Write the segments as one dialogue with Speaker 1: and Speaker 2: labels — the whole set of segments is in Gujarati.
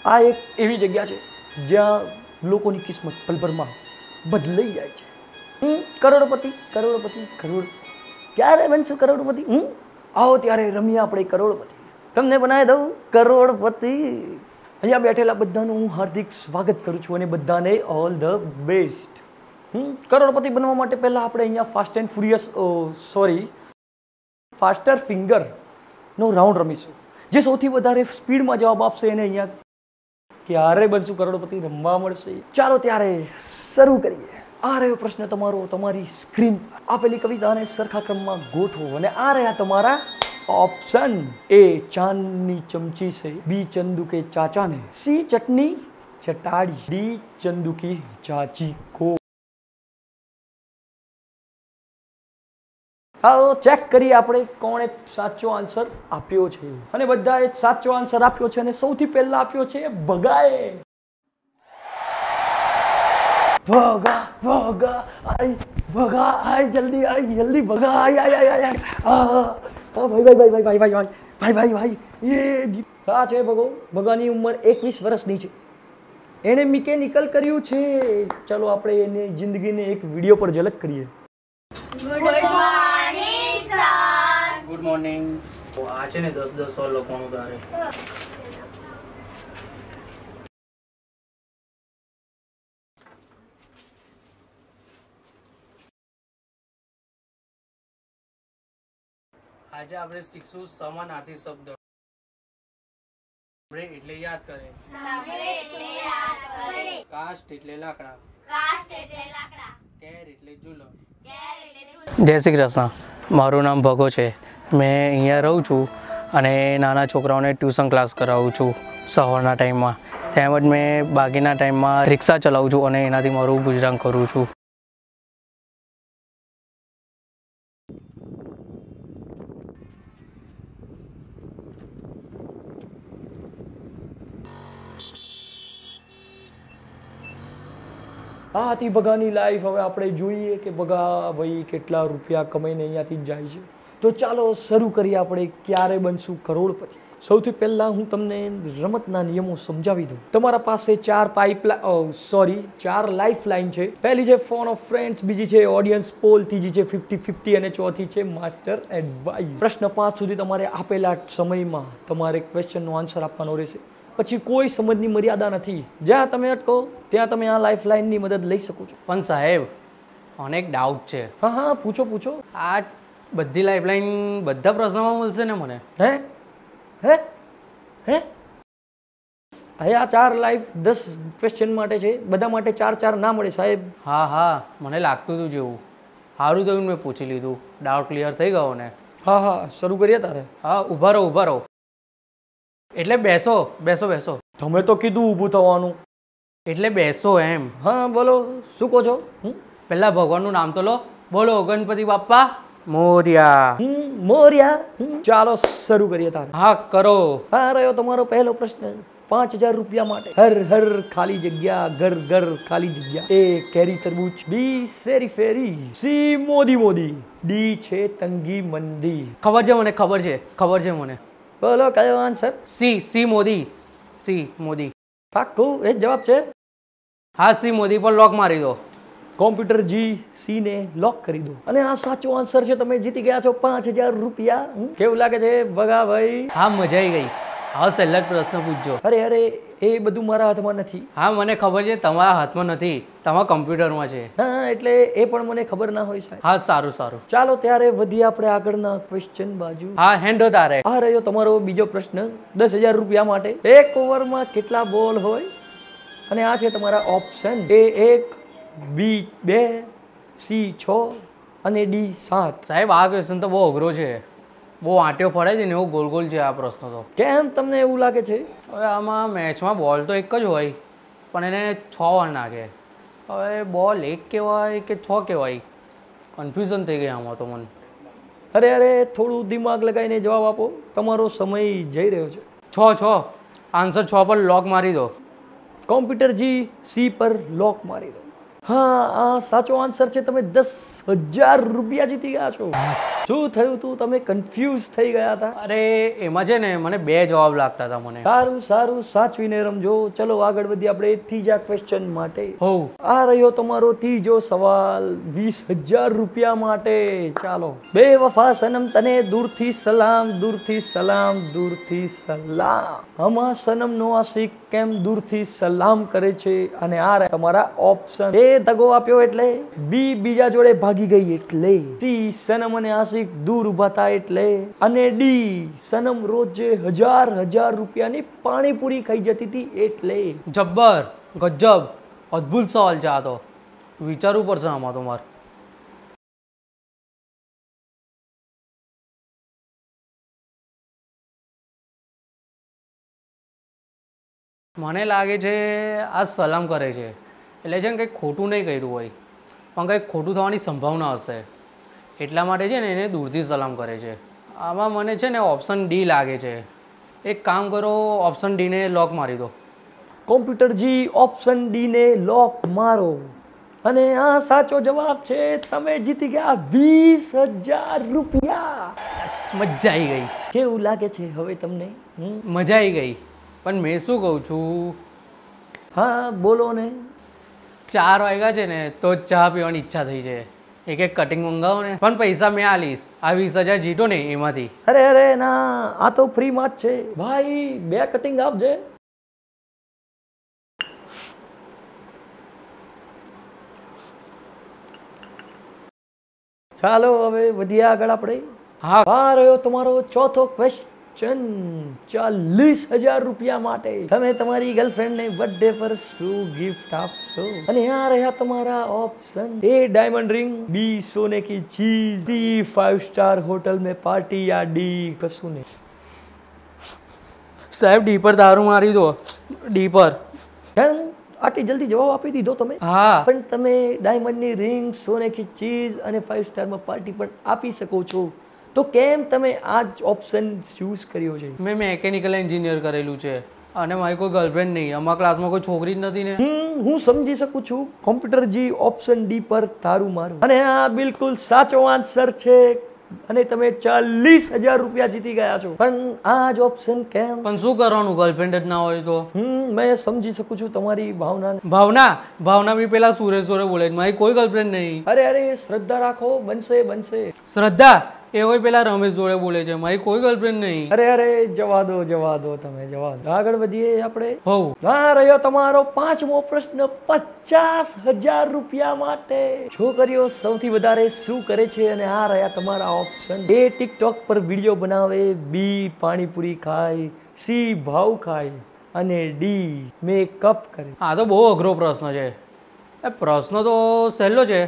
Speaker 1: આ એક એવી જગ્યા છે જ્યાં લોકોની કિસ્મત પલભરમાં બદલાઈ જાય છે. કરોડપતિ કરોડપતિ કરોડ ક્યારે બનશું કરોડપતિ? આવો ત્યારે રમીએ આપણે કરોડપતિ. તમને બનાવી દઉં કરોડપતિ. અહીંયા બેઠેલા બધાનું હું હાર્દિક સ્વાગત કરું છું અને બધાને ઓલ ધ બેસ્ટ. કરોડપતિ બનવા માટે પહેલાં આપણે અહીંયા ફાસ્ટ એન્ડ ફ્યુરિયસ ફાસ્ટર ફિંગરનો રાઉન્ડ રમીશું. જે સૌથી વધારે સ્પીડમાં જવાબ આપશે એને અહીંયા ક્યારે બનશું કરોડપતિ રમવા મળશે. ચાલો ત્યારે શરૂ કરીએ. આ રહ્યો પ્રશ્ન તમારો તમારી સ્ક્રીન પર. આપેલી કવિતાને સરખા ક્રમમાં ગોઠવો અને આ રહ્યા તમારા ऑप्शन. ए चांदनी चमची से, बी चंदू के चाचा ने, सी चटनी चटाड़ी, डी चंदू की चाची को. आओ ચેક કરીએ આપણે કોણે સાચો આન્સર આપ્યો છે. અને બધાએ સાચો આન્સર આપ્યો છે અને સૌથી પહેલા આપ્યો છે ભગાએ. ભગા ભગા આઈ ભગા આઈ જલ્દી ભગા આઈ આઈ આઈ આઈ ભાઈ એ હા છે ભગાની ઉંમર 21 વર્ષની છે. એણે મિકેનિકલ કર્યું છે. ચલો આપણે એની જિંદગીને એક વિડીયો પર ઝલક કરીએ.
Speaker 2: Good morning. આ છે ને 10 લોકોનું તારે. આજે આપણે શીખશું સમાનાર્થી શબ્દ. એટલે યાદ કરે. કાસ્ટ એટલે લાકડા. કેર એટલે ઝૂલો. જય શ્રી કૃષ્ણ. મારું નામ ભગો છે. મેં અહીંયા રહું છું અને નાના છોકરાઓને ટ્યુશન ક્લાસ કરાવું છું સવારના ટાઈમમાં. તેમજ મેં બાકીના ટાઈમમાં રિક્ષા ચલાવું છું અને એનાથી મારું ગુજરાન કરું છું.
Speaker 1: આ હતી ભગાની લાઈફ. હવે આપણે જોઈએ કે ભગા ભાઈ કેટલા રૂપિયા કમાઈને અહીંયાથી જાય છે. તો ચાલો શરૂ કરીએ આપણે ક્યારે બનશું કરોડપતિ. સૌથી પહેલાં હું તમને રમતના નિયમો સમજાવી દઉં. તમારા પાસે ચાર લાઈફ લાઈન છે. પહેલી છે ફોન ઓફ ફ્રેન્ડ્સ, બીજી છે ઓડિયન્સ પોલ, ત્રીજી છે 50-50 અને ચોથી છે માસ્ટર એડવાઇસ. પ્રશ્ન 5 સુધી તમારે આપેલા સમયમાં તમારે ક્વેશ્ચનનો આન્સર આપવાનો રહેશે. પછી કોઈ સમજની મર્યાદા નથી. જ્યાં તમે અટકો ત્યાં તમે આ લાઈફ લાઈનની મદદ લઈ શકો છો.
Speaker 2: પણ સાહેબ મને એક ડાઉટ છે.
Speaker 1: હા પૂછો.
Speaker 2: આ બધી લાઈફ લાઈન બધા પ્રશ્નોમાં મળશે ને મને?
Speaker 1: હે આ 4 લાઈફ 10 ક્વેશ્ચન માટે છે. બધા માટે 4 ના મળે સાહેબ.
Speaker 2: હા મને લાગતું હતું જેવું. સારું થયું મેં પૂછી લીધું. ડાઉટ ક્લિયર થઈ ગયો ને?
Speaker 1: હા શરૂ કરીએ તારે.
Speaker 2: હા ઊભા રહો. એટલે બેસો.
Speaker 1: તમે તો કીધું ઊભું થવાનું.
Speaker 2: એટલે બેસો એમ.
Speaker 1: હા બોલો શું કહો છો?
Speaker 2: પહેલા ભગવાનનું નામ તો લો. બોલો ગણપતિ બાપ્પા મોર્યા.
Speaker 1: ચાલો શરૂ કરીએ તારે.
Speaker 2: હા કરો.
Speaker 1: હા રહ્યો તમારો પહેલો પ્રશ્ન 5000 રૂપિયા માટે. હર ખાલી જગ્યા, ઘર ખાલી જગ્યા. એ કેરી તરબૂચ, બી શેરી ફેરી, સી મોદી, ડી છે તંગી મંદી.
Speaker 2: ખબર છે મને.
Speaker 1: બોલો કયો આન્સર?
Speaker 2: સી મોદી.
Speaker 1: પાક્કું એ જ જવાબ છે?
Speaker 2: હા સી મોદી પર લોક મારી દો.
Speaker 1: કોમ્પ્યુટર સી ને લોક કરી દો અને આ સાચો આન્સર છે. તમે જીતી ગયા છો 5000 રૂપિયા. કેવું લાગે છે ભગા ભાઈ?
Speaker 2: હા મજા આવી ગઈ. હા સહેલા પ્રશ્ન પૂછજો.
Speaker 1: અરે એ બધું મારા હાથમાં નથી.
Speaker 2: હા મને ખબર છે તમારા હાથમાં નથી, તમારા કમ્પ્યુટરમાં છે.
Speaker 1: હા એટલે એ પણ મને ખબર ના હોય સાહેબ.
Speaker 2: હા સારું. ચાલો
Speaker 1: ત્યારે વધીએ આપણે આગળના ક્વેશ્ચન બાજુ.
Speaker 2: હા હેન્ડો તારે.
Speaker 1: આ રહ્યો તમારો બીજો પ્રશ્ન 10000 રૂપિયા માટે. એક ઓવરમાં કેટલા બોલ હોય? અને આ છે તમારા ઓપ્શન. એ 1, બી 2, સી 6 અને ડી 7.
Speaker 2: સાહેબ આ ક્વેશ્ચન તો બહુ અઘરો છે. બહુ આંટીઓ ફળે છે ને એવું ગોલ છે આ પ્રશ્ન તો.
Speaker 1: કેમ તમને એવું લાગે છે?
Speaker 2: હવે આમાં મેચમાં બોલ તો એક જ હોય પણ એને 6 વાર નાખે. હવે બોલ 1 કહેવાય કે 6 કહેવાય? કન્ફ્યુઝન થઈ ગઈ આમાં તો મને.
Speaker 1: અરે થોડું દિમાગ લગાવીને જવાબ આપો. તમારો સમય જઈ રહ્યો છે.
Speaker 2: 6 આન્સર 6 પર લોક મારી દો.
Speaker 1: કોમ્પ્યુટર સી પર લોક મારી દો. હા, આ સાચો આન્સર છે. તમે 10,000 રૂપિયા જીતી ગયા છો. શું થયું તું? તમે કન્ફ્યુઝ થઈ ગયા હતા?
Speaker 2: અરે એમાં છે ને મને 2 જવાબ લાગતા હતા મને.
Speaker 1: સારું સારું, સાચવીને રમજો. ચલો આગળ વધીએ આપણે ત્રીજા ક્વેશ્ચન માટે.
Speaker 2: હોવ.
Speaker 1: આ રહ્યો તમારો ત્રીજો સવાલ 20,000 રૂપિયા માટે. ચાલો. બે વફા સનમ તને દૂરથી સલામ, દૂરથી સલામ, દૂરથી સલામ. આમાં સનમ નો આશિક કેમ દૂરથી સલામ કરે છે? અને આ રહ્યા તમારા ઓપ્શન. એ દગો આપ્યો એટલે, બી બીજા જોડે ભાગી ગઈ એટલે, સી સનમ અને આશિક દૂર ઉભા થાય એટલે, અને ડી સનમ રોજે 1,000 રૂપિયાની પાણીપુરી ખાઈ જતી હતી એટલે.
Speaker 2: જબ્બર, ગજબ, અદ્ભુત સવાલ છે આ તો. વિચારવું પડશે આમાં તો મારે. મને લાગે છે આ સલામ કરે છે એટલે છે ને કંઈક ખોટું નહીં કર્યું હોય, પણ કંઈક ખોટું થવાની સંભાવના હશે એટલા માટે છે ને એને દૂરથી સલામ કરે છે. આમાં મને છે ને ઓપ્શન ડી લાગે છે. એક કામ કરો, ઓપ્શન ડીને લોક મારી દો.
Speaker 1: કોમ્પ્યુટરજી ઓપ્શન ડી ને લોક મારો અને આ સાચો જવાબ છે. તમે જીતી ગયા 20,000 રૂપિયા.
Speaker 2: મજા આવી ગઈ.
Speaker 1: કેવું લાગે છે હવે તમને?
Speaker 2: મજા આવી ગઈ. પણ મેં શું કહું છું,
Speaker 1: હા બોલો ને.
Speaker 2: 4 વાગ્યા છે ને તો ચા પીવાની ઈચ્છા થઈ છે. એક કટિંગ મંગાવો ને, પણ પૈસા મેં આલીશ. આ 20,000 જીતો ને એમાંથી.
Speaker 1: અરે ના, આ તો ફ્રીમાં જ છે ભાઈ. 2 કટિંગ આપજે. ચાલો હવે વધીએ આગળ આપણે.
Speaker 2: હા.
Speaker 1: આ રહ્યો તમારો ચોથો ક્વેશ્ચન 40,000 રૂપિયા માટે. તમે તમારી ગર્લફ્રેન્ડ ને બર્થડે પર શું ગિફ્ટ આપશો? અને આ રહ્યા તમારા ઓપ્શન. એ ડાયમંડ रिंग, बी सोने की चीज, सी 5 स्टार होटल में पार्टी, या डी कसूं नहीं.
Speaker 2: સાહેબ ડી પર દારૂ મારી દો. ડી પર.
Speaker 1: કેમ આટલી જલ્દી જવાબ આપી દીધો તમે?
Speaker 2: હા.
Speaker 1: પણ તમે ડાયમંડની રિંગ, સોને કી ચીઝ અને 5 સ્ટારમાં પાર્ટી પણ આપી શકો છો. તો કેમ તમે આ જ ઓપ્શન ચૂઝ કર્યો છે?
Speaker 2: મેં મેકેનિકલ એન્જિનિયર કરેલું છે અને મારી કોઈ ગર્લફ્રેન્ડ નહીં. અમારા ક્લાસમાં કોઈ છોકરી જ નથી ને.
Speaker 1: હું સમજી શકું છું. કોમ્પ્યુટરજી ઓપ્શન ડી પર તારું મારું. અને આ બિલકુલ સાચો આન્સર છે અને તમે 40,000 રૂપિયા જીતી ગયા છો. પણ આ જ ઓપ્શન કેમ?
Speaker 2: પણ શું કરવાનું, ગર્લફ્રેન્ડ જ ના હોય તો?
Speaker 1: મેં સમજી શકું છું તમારી ભાવના.
Speaker 2: ભાવના બી પેલા સુરેશ બોલે છે, મારી કોઈ ગર્લફ્રેન્ડ નહીં.
Speaker 1: અરે શ્રદ્ધા રાખો, બનશે.
Speaker 2: શ્રદ્ધા એ હોય પેલા રમેશ જોડે બોલે છે, મારી કોઈ ગર્લફ્રેન્ડ નહીં.
Speaker 1: અરે જવા દો તમે જવા દો. આગળ વધીએ આપણે.
Speaker 2: હોવ.
Speaker 1: આ રહ્યો તમારો 5મો પ્રશ્ન 50,000 રૂપિયા માટે. છોકરીઓ સૌથી વધારે શું કરે છે? અને આ રહ્યા તમારા ઓપ્શન. એ ટિકટોક પર વિડીયો બનાવે, બી પાણીપુરી ખાય, સી ભાવ ખાય અને ડી મેકઅપ કરે.
Speaker 2: આ તો બહુ અઘરો પ્રશ્ન છે. એ પ્રશ્ન તો સહેલો છે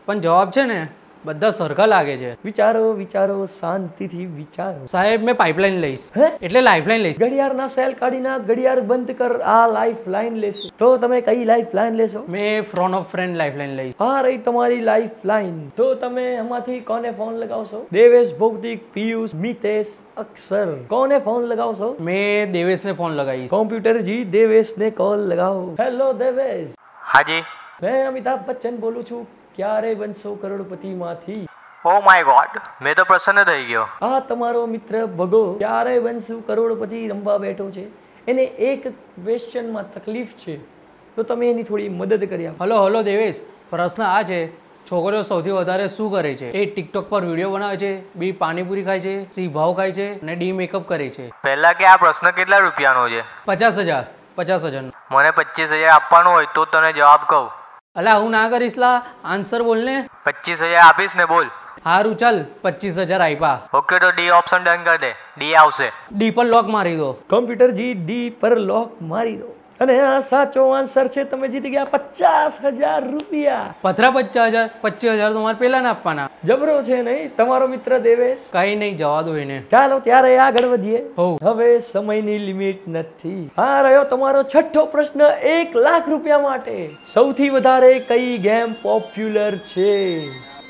Speaker 2: પણ જવાબ છે ને બધા સરખા લાગે છે.
Speaker 1: વિચારો શાંતિથી વિચારો.
Speaker 2: સાહેબ મેં પાઇપલાઇન લઈશ. એટલે લાઈફલાઈન લઈશ.
Speaker 1: ઘડિયાળના સેલ કાઢીને ઘડિયાળ બંધ કર. આ લાઈફલાઈન લેશો. તો તમે કઈ લાઈફલાઈન લેશો?
Speaker 2: મેં ફ્રોન ઓફ ફ્રેન્ડ લાઈફલાઈન લઈશ.
Speaker 1: આ રહી તમારી લાઈફલાઈન. તો તમે એમાંથી કોને ફોન લગાવશો? દેવેશ, ભૌતિક, પિયુષ, મિતેશ, અક્ષર. કોને ફોન લગાવશો?
Speaker 2: મેં દેવેશને ફોન લગાવીશ.
Speaker 1: કોમ્પ્યુટરજી દેવેશને કોલ લગાવો. હેલો દેવેશ.
Speaker 3: હાજી.
Speaker 1: મેં અમિતાભ બચ્ચન બોલું છું. ક્યારે બનશો કરોડપતિમાંથી?
Speaker 3: ઓ માય ગોડ, મેં તો પ્રસન્ન થઈ ગયો.
Speaker 1: આ તમારો મિત્ર ભગો ક્યારે બનશું કરોડપતિ રમવા બેઠો છે. એને એક ક્વેશ્ચનમાં તકલીફ છે, તો તમે એની થોડી મદદ કરી આપો.
Speaker 2: હલો દેવેશ, પ્રશ્ન આ છે, છોકરીઓ સૌથી વધારે શું કરે છે? એ ટિકટોક પર વિડીયો બનાવે છે, બી પાણીપુરી ખાય છે, સી ભાવ ખાય છે અને ડી મેકઅપ કરે છે.
Speaker 3: પહેલા કે આ પ્રશ્ન કેટલા રૂપિયાનો છે?
Speaker 2: 50,000.
Speaker 3: મને 25,000 આપવાનો હોય તો તને જવાબ કહું.
Speaker 2: અલા હું ના કરીશ લા, આન્સર બોલ ને.
Speaker 3: 25,000 આપીશ ને, બોલ.
Speaker 2: સારું ચાલ, 25,000 આપ્યા.
Speaker 3: ઓકે, તો ડી ઓપ્શન ડન કરી દે. ડી આવશે.
Speaker 2: ડી પર લોક મારી દો.
Speaker 1: કોમ્પ્યુટરજી ડી પર લોક મારી દો અને આ સાચો આન્સર છે. તમે જીતી ગયા 50,000 રૂપિયા.
Speaker 2: પથરા 25,000 તમારે પેલા ના આપવાના.
Speaker 1: જબરો છે નહીં તમારો મિત્ર દેવેશ?
Speaker 2: કઈ નહીં, જવા દો એને.
Speaker 1: ચાલો ત્યારે આગળ વધીએ.
Speaker 2: હોવ.
Speaker 1: હવે સમયની લિમિટ નથી. આ રહ્યો તમારો છઠ્ઠો પ્રશ્ન 1,00,000 રૂપિયા માટે. સૌથી વધારે કઈ ગેમ પોપ્યુલર છે?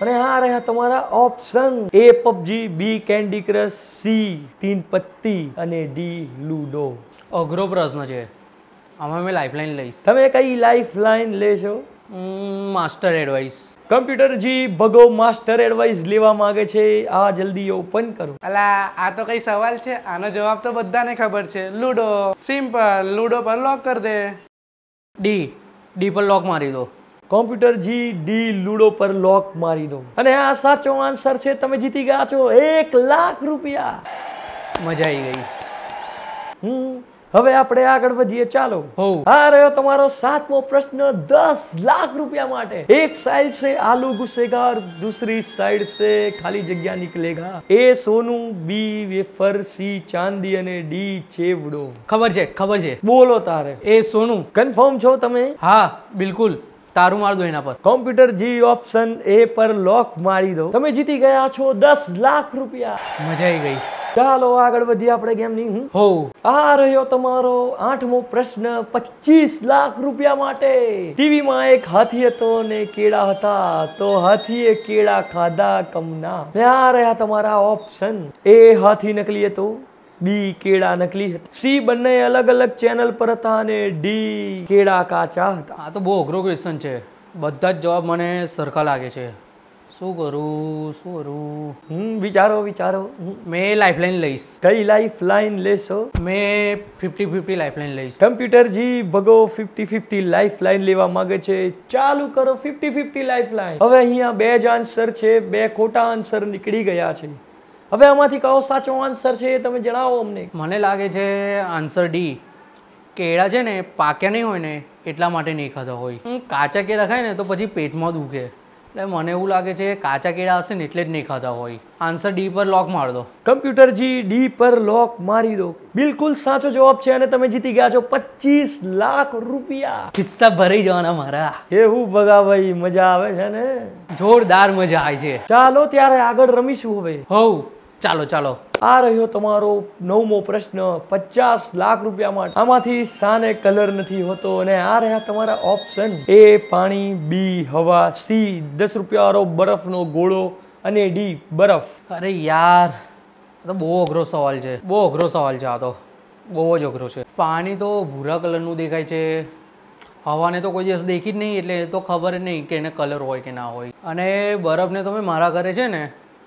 Speaker 1: અને આ રહ્યા તમારા ઓપ્શન. એ પબજી, બી કેન્ડી ક્રશ, સી 3 પત્તી અને ડી લૂડો.
Speaker 2: અઘરો પ્રશ્ન છે, આમાં મેં લાઈફલાઈન લઈશ.
Speaker 1: તમે કઈ લાઈફલાઈન લેશો?
Speaker 2: Master advice.
Speaker 1: કમ્પ્યુટરજી ભગો માસ્ટર એડવાઇસ લેવા માંગે છે. આ જલ્દી ઓપન કરો.
Speaker 4: અલા આ તો કઈ સવાલ છે? આનો જવાબ તો બધાને ખબર છે. લૂડો. સિમ્પલ. લૂડો પર લોક કરી દે.
Speaker 2: ડી પર લોક મારી દો.
Speaker 1: કોમ્પ્યુટરજી ડી લૂડો પર લોક મારી દો અને આ સાચો આન્સર છે. તમે જીતી ગયા છો 1 લાખ રૂપિયા.
Speaker 2: મજા આવી ગઈ.
Speaker 1: હવે આપણે આગળ વધીએ. ચાલો. આ રહ્યો તમારો 7મો પ્રશ્ન 10 લાખ રૂપિયા માટે. એક સાइड से आलू घुसेगा और दूसरी साइड से खाली जगह निकलेगा. ए सोनू, बी वेफर, સી ચાંદી અને ડી ચેવડો.
Speaker 2: ખબર છે.
Speaker 1: બોલો તારે.
Speaker 2: એ સોનું.
Speaker 1: કન્ફર્મ છો તમે?
Speaker 2: હા બિલકુલ. તારું માર દો એના પર.
Speaker 1: કોમ્પ્યુટરજી ઓપ્શન એ પર લોક મારી દો. તમે જીતી ગયા છો 10 લાખ રૂપિયા.
Speaker 2: મજા આવી ગઈ.
Speaker 1: ચાલો આગળ વધીએ આપણે ગેમની. આ રહ્યો તમારો 8મો પ્રશ્ન 25 લાખ રૂપિયા માટે. ટીવીમાં એક હાથી હતો ને કેળા હતા તો હાથીએ કેળા ખાધા કમના. ને આ રહ્યા તમારા ઓપ્શન. એ હાથી નકલી હતો, બી કેળા નકલી હતા, સી બંને અલગ અલગ ચેનલ પર હતા અને ડી કેળા કાચા હતા.
Speaker 2: આ તો બહુ અઘરો ક્વેશ્ચન છે. બધા જ જવાબ મને સરખા લાગે છે. શું કરું?
Speaker 1: વિચારો.
Speaker 2: મેં લાઈફલાઈન લઈશ.
Speaker 1: કઈ લાઈફલાઈન લેશો?
Speaker 2: મેં 50-50 લાઈફલાઈન લઈશ.
Speaker 1: કમ્પ્યુટરજી ભગો 50-50 લાઈફલાઈન લેવા માંગે છે. ચાલુ કરો 50-50 લાઈફલાઈન. હવે અહીંયા 2 જ આન્સર છે, 2 ખોટા આન્સર નીકળી ગયા છે. હવે આમાંથી કયો સાચો આન્સર છે તમે જણાવો અમને.
Speaker 2: મને લાગે છે આન્સર ડી. કેળા છે ને પાક્યા નહીં હોય ને એટલા માટે નહીં ખાતા હોય. કાચા કેળા ખાય ને તો પછી પેટમાં દુખે. એટલે મને એવું લાગે છે કાચા કેળા હશે ને એટલે જ નહીં ખાતા હોય. આન્સર ડી પર લોક માર દો.
Speaker 1: કમ્પ્યુટરજી ડી પર લોક મારી દો. બિલકુલ સાચો જવાબ છે અને તમે જીતી ગયા છો 25 લાખ રૂપિયા.
Speaker 2: ખિસ્સા ભરાઈ જવાના મારા.
Speaker 1: એવું બગા ભાઈ, મજા આવે છે ને?
Speaker 2: જોરદાર મજા આવે છે.
Speaker 1: ચાલો ત્યારે આગળ રમીશું હવે.
Speaker 2: ચાલો.
Speaker 1: આ રહ્યો તમારો 9મો પ્રશ્ન 50 લાખ રૂપિયા માટે. આમાંથી શાને કલર નથી હોતો અને આ રહ્યા તમારા ઓપ્શન. એ પાણી, બી હવા, સી 10 રૂપિયાવાળો બરફનો ગોળો અને ડી બરફ.
Speaker 2: અરે યાર તો બહુ અઘરો સવાલ છે. આ તો બહુ જ અઘરો છે. પાણી તો ભૂરા કલરનું દેખાય છે. હવાને તો કોઈ દિવસ દેખી જ નહીં એટલે તો ખબર જ નહીં કે એને કલર હોય કે ના હોય. અને બરફને તો મેં મારા ઘરે છે ને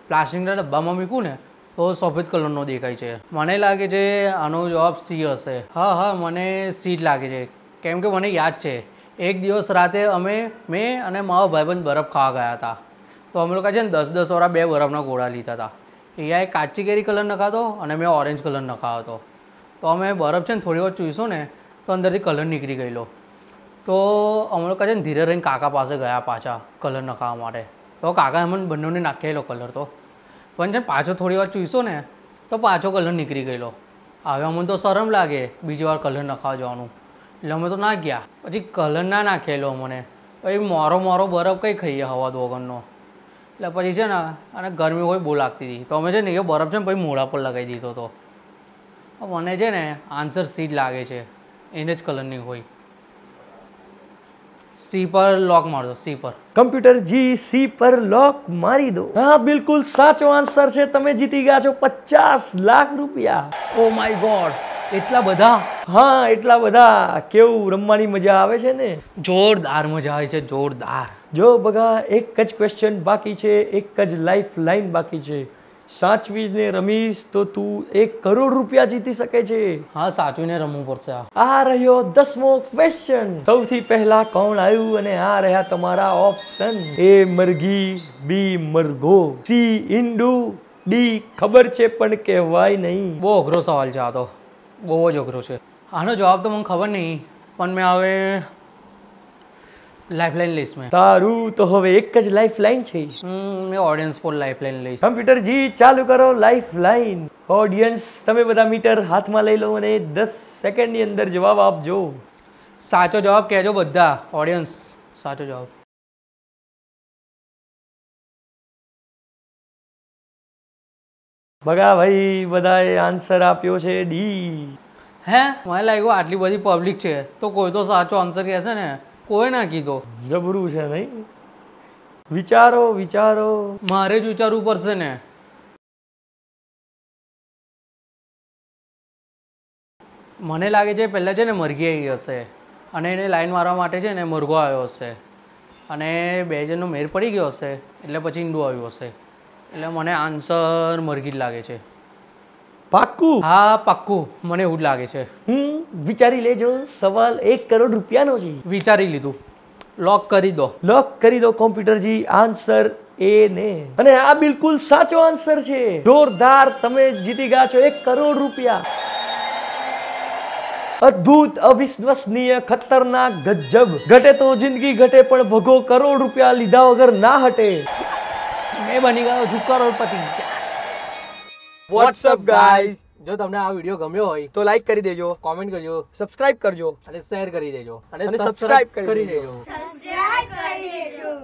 Speaker 2: પ્લાસ્ટિકના ડબ્બામાં મૂકું ને તો સફેદ કલરનો દેખાય છે. મને લાગે છે આનો જવાબ સી હશે. હા મને સી જ લાગે છે. કેમ કે મને યાદ છે એક દિવસ રાતે મેં અને મારો ભાઈબંધ બરફ ખાવા ગયા હતા. તો અમે લોકો છે ને 10-10 વાળા 2 બરફના ગોળા લીધા હતા. એ કાચી કેરી કલર નખાતો અને મેં ઓરેન્જ કલર નખાયો હતો. તો અમે બરફ છે ને થોડી વાર ચૂઈશું ને તો અંદરથી કલર નીકળી ગયેલો. તો અમે લોકો છે ને ધીરે રહીને કાકા પાસે ગયા પાછા કલર નખાવા માટે. તો કાકા એમને બંનેને નાખેલો કલર તો પણ છે પાછો થોડી વાર ચૂઈશો ને તો પાછો કલર નીકળી ગયેલો. હવે અમને તો શરમ લાગે બીજી વાર કલર નખાવા જવાનું એટલે અમે તો ના ગયા. પછી કલર ના નાખેલો અમને. પછી મોરો બરફ કંઈ ખાઈએ હવા વગરનો. એટલે પછી છે ને અને ગરમી હોય બહુ લાગતી હતી તો અમે છે ને એ બરફ છે ને પછી મોઢા પર લગાવી દીધો હતો. મને છે ને આન્સર સી જ લાગે છે. એને જ કલરની હોય. સી પર લોક માર દો. સી પર.
Speaker 1: કમ્પ્યુટરજી સી પર લોક મારી દો. હા બિલકુલ સાચો આન્સર છે. તમે જીતી ગયા છો 50 લાખ રૂપિયા.
Speaker 2: ઓ માય ગોડ, એટલા બધા?
Speaker 1: હા એટલા બધા. કેવું રમવાની મજા આવે છે ને?
Speaker 2: જોરદાર મજા આવે છે, જોરદાર.
Speaker 1: જો બગા એક જ ક્વેશ્ચન બાકી છે, એક જ લાઈફ લાઈન બાકી છે. સાચવીને રમીશ તો તું 1 કરોડ રૂપિયા જીતી શકે છે.
Speaker 2: હા સાચવીને રમવું પડશે.
Speaker 1: આ રહ્યો 10મો ક્વેશ્ચન. સૌથી પહેલા કોણ આવ્યું અને આ રહ્યા તમારા ઓપ્શન. એ મરઘી, બી મરઘો, સી ઈંડુ, ડી ખબર છે પણ કહેવાય નહીં.
Speaker 2: બહુ અઘરો સવાલ છે આ તો. બહુ જ અઘરો છે. આનો જવાબ તો મને ખબર નહીં પણ મેં હવે લાઈફલાઈન લઈશ. મેં
Speaker 1: તારું તો હવે એક જ લાઈફલાઈન છે.
Speaker 2: મેં ઓડિયન્સ પર લાઈફલાઈન લઈશ.
Speaker 1: કમ્પ્યુટરજી ચાલુ કરો લાઈફલાઈન. ઓડિયન્સ તમે બધા મીટર હાથમાં લઈ લો અને 10 સેકન્ડની અંદર જવાબ આપજો.
Speaker 2: સાચો જવાબ કહેજો બધા. ઓડિયન્સ સાચો જવાબ.
Speaker 1: બગા ભાઈ બધાએ આન્સર આપ્યો છે ડી.
Speaker 2: હે મને લાગ્યું આટલી બધી પબ્લિક છે તો કોઈ તો સાચો આન્સર કહેશે ને. કોઈ ના કીધો.
Speaker 1: જબરું છે નહીં? વિચારો.
Speaker 2: મારે જ વિચારવું પડશે ને. મને લાગે છે પહેલાં છે ને મરઘી આવી હશે અને એને લાઈન મારવા માટે છે ને મરઘો આવ્યો હશે. અને બે જણનો મેળ પડી ગયો હશે એટલે પછી ઈંડું આવ્યું હશે. એટલે મને આન્સર મરઘી જ લાગે છે.
Speaker 1: પાક્કું?
Speaker 2: હા પાક્કું, મને એવું જ લાગે છે.
Speaker 1: વિચારી લેજો, સવાલ 1 કરોડ રૂપિયાનો છે.
Speaker 2: વિચારી લીધું, લોક કરી દો.
Speaker 1: લોક કરી દો કોમ્પ્યુટરજી, આન્સર એ ને. અને આ બિલકુલ સાચો આન્સર છે. જોરદાર, તમે જીતી ગયા છો 1 કરોડ રૂપિયા. અદ્ભુત, અવિશ્વસનીય, ખતરનાક, ગજબ. ઘટે તો જિંદગી ઘટે, પણ ભગો કરોડ રૂપિયા લીધા વગર ના હટે.
Speaker 2: મેં બની ગયો છું કરોડપતિ.
Speaker 1: વોટ્સઅપ ગાઈઝ,
Speaker 2: જો તમને આ વિડીયો ગમ્યો હોય
Speaker 1: તો લાઈક કરી દેજો,
Speaker 2: કોમેન્ટ કરજો
Speaker 1: સબસ્ક્રાઇબ કરજો
Speaker 2: અને શેર કરી દેજો
Speaker 1: અને સબસ્ક્રાઇબ કરી દેજો.
Speaker 5: સબસ્ક્રાઇબ કરી દેજો.